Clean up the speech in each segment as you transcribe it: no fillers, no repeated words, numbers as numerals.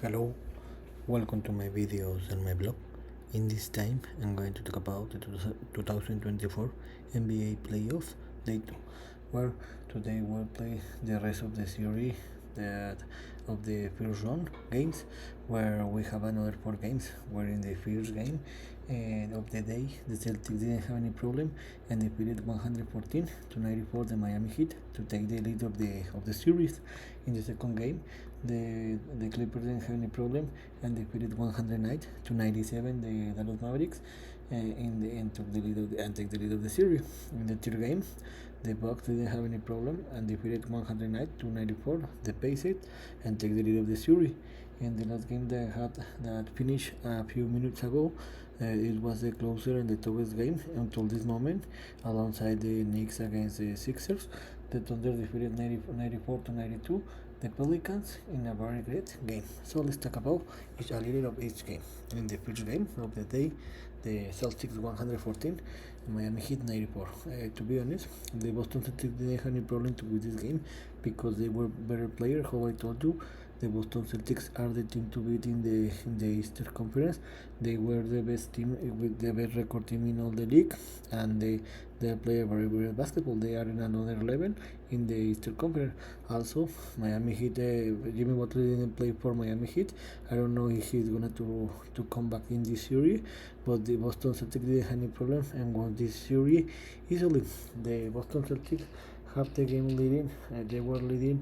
Hello, welcome to my videos and my blog. In this time, I'm going to talk about the 2024 NBA Playoffs Day 2, where today we'll play the rest of the series that of the first round games, where we have another 4 games. Where in the first game of the day, the Celtics didn't have any problem and defeated 114 to 94 the Miami Heat to take the lead of the series. In the second game, the Clippers didn't have any problem and defeated 109 to 97 the Dallas Mavericks in the end took the lead and take the lead of the series. In the third game, the Bucks didn't have any problem and defeated 109 to 94 the Pacers and take the lead of the series. In the last game that finished a few minutes ago, it was the closer and the toughest game until this moment, alongside the Knicks against the Sixers. The Thunder defeated 94 to 92 the Pelicans in a very great game. So let's talk about a little of each game. In the first game of the day, the Celtics 114, Miami Heat 94. To be honest, the Boston Celtics didn't have any problem to win this game because they were better players. How I told you, the Boston Celtics are the team to beat in the Eastern Conference. They were the best team with the best record team in all the league, and they play a very good basketball. They are in another level in the Eastern Conference. Also, Miami Heat. Jimmy Butler didn't play for Miami Heat. I don't know if he's gonna to come back in this series, but the Boston Celtics didn't have any problem and won this series easily. The Boston Celtics have the game leading. They were leading.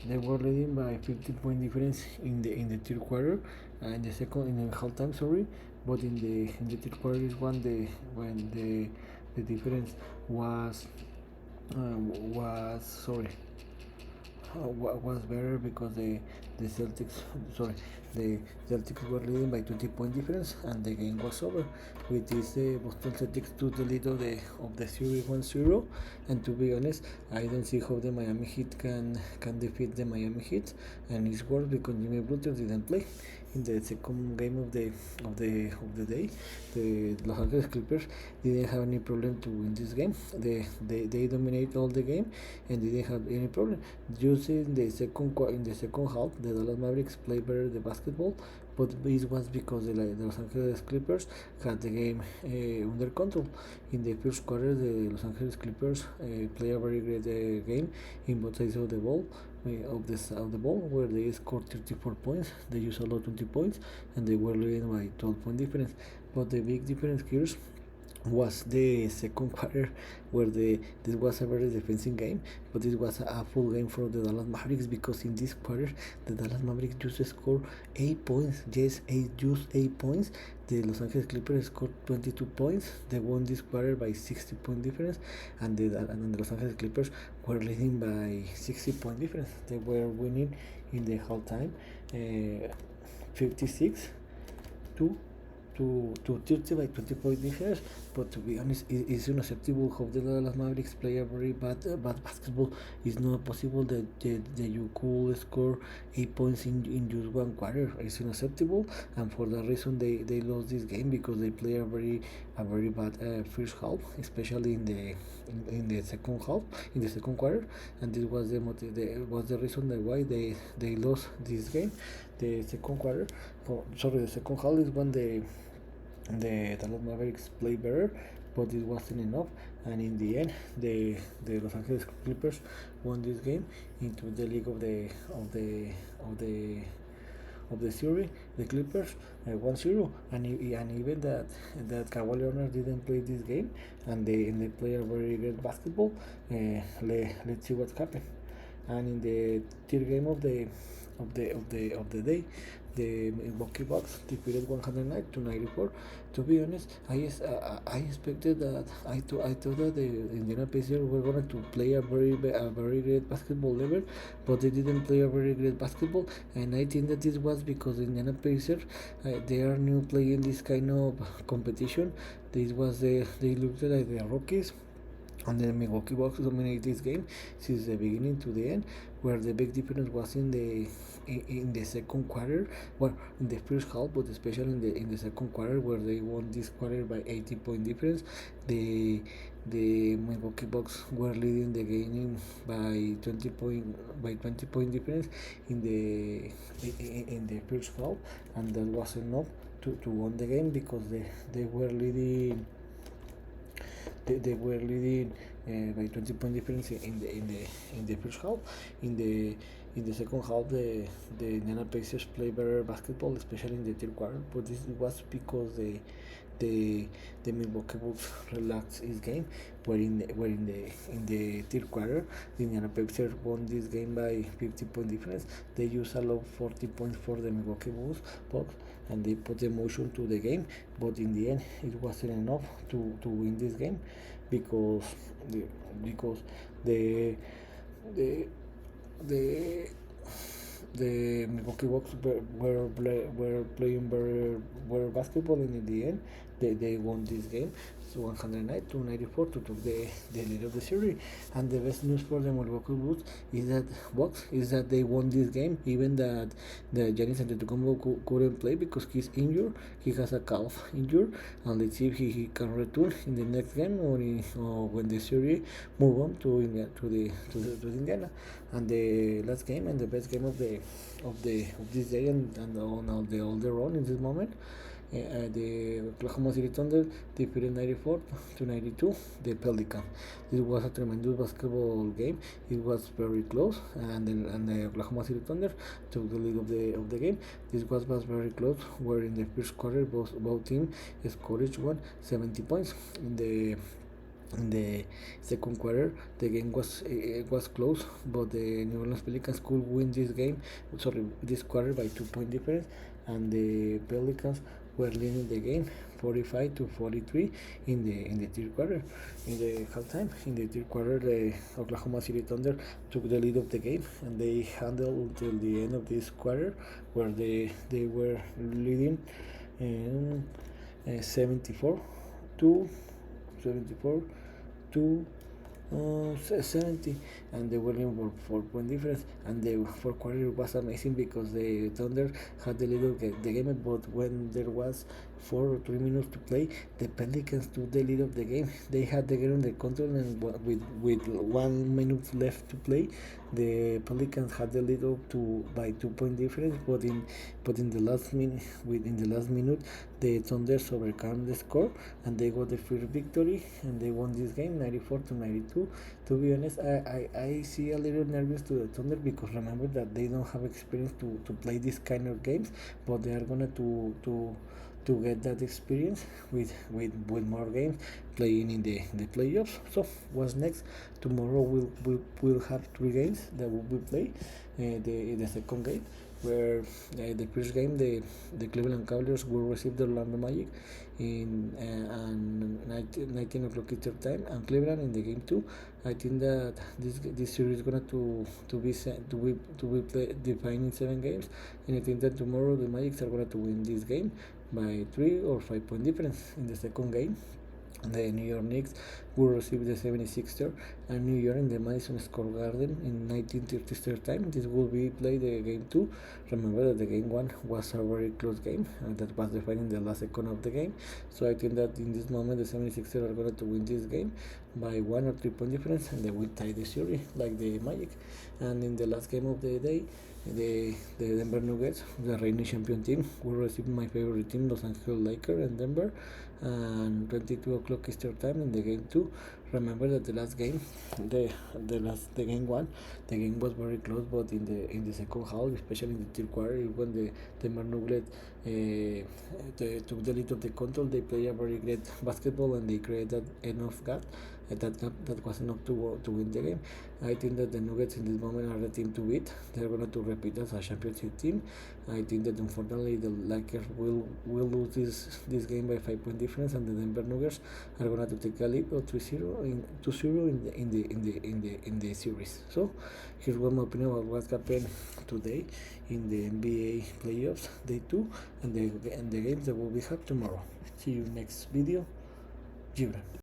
They were leading by 15-point difference in the third quarter, in the second in the halftime. Sorry, but in the third quarter is when the difference was sorry was better because the Celtics sorry the Celtics were leading by 20-point difference and the game was over. With this, the Boston Celtics took the lead of the series 1-0. And to be honest, I don't see how the Miami Heat can defeat the Miami Heat, and it's worse because Jimmy Butler didn't play. In the second game of the day, the Los Angeles Clippers didn't have any problem to win this game. They dominate all the game and didn't have any problem. Just in the second half, the Dallas Mavericks played better the basketball, but this was because the Los Angeles Clippers had the game under control. In the first quarter, the Los Angeles Clippers play a very great game in both sides of the ball. Of the ball, where they scored 34 points, they used a lot 20 points, and they were leading by 12-point difference. But the big difference here was the second quarter, where this was a very defensive game, but this was a full game for the Dallas Mavericks, because in this quarter the Dallas Mavericks just scored 8 points. Yes, just 8 points. The Los Angeles Clippers scored 22 points. They won this quarter by 60-point difference, and the Los Angeles Clippers were leading by 60-point difference. They were winning in the halftime, 56 to 30 by 20-point difference. But to be honest, it's unacceptable how the Dallas Mavericks play a very bad basketball. It's not possible that you could score 8 points in just one quarter. It's unacceptable, and for that reason they lost this game, because they play a very bad first half, especially in the second half, in the second quarter, and this was was the reason that why they lost this game. The second quarter, the second half is when the Dallas Mavericks play better, but it wasn't enough. And in the end, the Los Angeles Clippers won this game into the league of the series. The Clippers 1-0, and even that Kawhi Leonard didn't play this game, and they play a very good basketball. Let's see what's happened. And in the third game of the day, the Milwaukee Bucks defeated 109 to 94. To be honest, I expected that I thought that the Indiana Pacers were going to play a very great basketball level, but they didn't play a very great basketball, and I think that this was because the Indiana Pacers they are new playing this kind of competition. They looked like the Rockies, and the Milwaukee Bucks dominate this game since the beginning to the end, where the big difference was in the second quarter, well, in the first half, but especially in the second quarter, where they won this quarter by 80-point difference. The the Milwaukee Bucks were leading the game by 20 point difference in the first half, and that was enough to win the game because they were leading by 20 point difference in the first half. In the second half, the Indiana Pacers played better basketball, especially in the third quarter. But this was because the the Milwaukee Bucks relaxed his game. Where in the third quarter, the Indiana Pacers won this game by 50 point difference. They used allowed 40 points for the Milwaukee Bucks, and they put emotion to the game. But in the end, it wasn't enough to win this game because the because the the the the Milwaukee Bucks were playing better basketball, and in the end they won this game. So 109 to 94 to took the lead of the series. And the best news for the Milwaukee Bucks is that they won this game, even that the Giannis Antetokounmpo couldn't play because he's injured. He has a calf injury, and let's see if he can return in the next game or when the series move on to Indiana. And the last game and the best game of this day and on all the run in this moment. The Oklahoma City Thunder defeated 94 to 92 the Pelicans. This was a tremendous basketball game. It was very close, and the Oklahoma City Thunder took the lead of the game. This was very close. Where in the first quarter, both teams scored each one 70 points. In the second quarter, the game was close, but the New Orleans Pelicans could win this quarter by 2 point difference, and the Pelicans were leading the game 45 to 43 in the third quarter. In the halftime, in the third quarter, the Oklahoma City Thunder took the lead of the game, and they handled until the end of this quarter, where they were leading 74 to 74 to 70, and they were in 4 point difference. And the fourth quarter was amazing because the Thunder had the lead of the game, but when there was 4 or 3 minutes to play, the Pelicans took the lead of the game. They had the game under control, and with 1 minute left to play, the Pelicans had the lead up to by 2 point difference. But in the last minute, the Thunder overcame the score, and they got the first victory, and they won this game 94 to 92. To be honest, I see a little nervous to the Thunder because remember that they don't have experience to play this kind of games, but they are gonna to get that experience with more games playing in the playoffs. So what's next? Tomorrow we'll have 3 games that will be played. The second game, where the first game the Cleveland Cavaliers will receive the Orlando Magic in 19 o'clock Eastern time, and Cleveland in the game 2. I think that this series is gonna to be defined in 7 games, and I think that tomorrow the Magic are gonna to win this game by 3 or 5 point difference. In the second game, the New York Knicks will receive the 76ers and New York in the Madison Square Garden in 1930 time. This will be played the game 2. Remember that the game 1 was a very close game, that was defined in the last second of the game. So I think that in this moment the 76ers are going to win this game by 1 or 3 point difference, and they will tie the series like the Magic. And in the last game of the day, the Denver Nuggets, the reigning champion team, will receive my favorite team, Los Angeles Lakers, and Denver, and 22 o'clock Eastern time in the game 2. Remember that the last game, the game 1, the game was very close, but in the second half, especially in the third quarter, when the Denver Nuggets they took the lead of the control, they play a very great basketball, and they created enough gap. That was enough to win the game. I think that the Nuggets in this moment are the team to beat. They're going to repeat as a championship team. I think that unfortunately the Lakers will lose this game by 5 point difference, and the Denver Nuggets are going to take a lead of 2-0 in the series. So here's one more opinion about what happened today in the NBA playoffs day 2, and the games that will be happening tomorrow. See you next video. Gibran.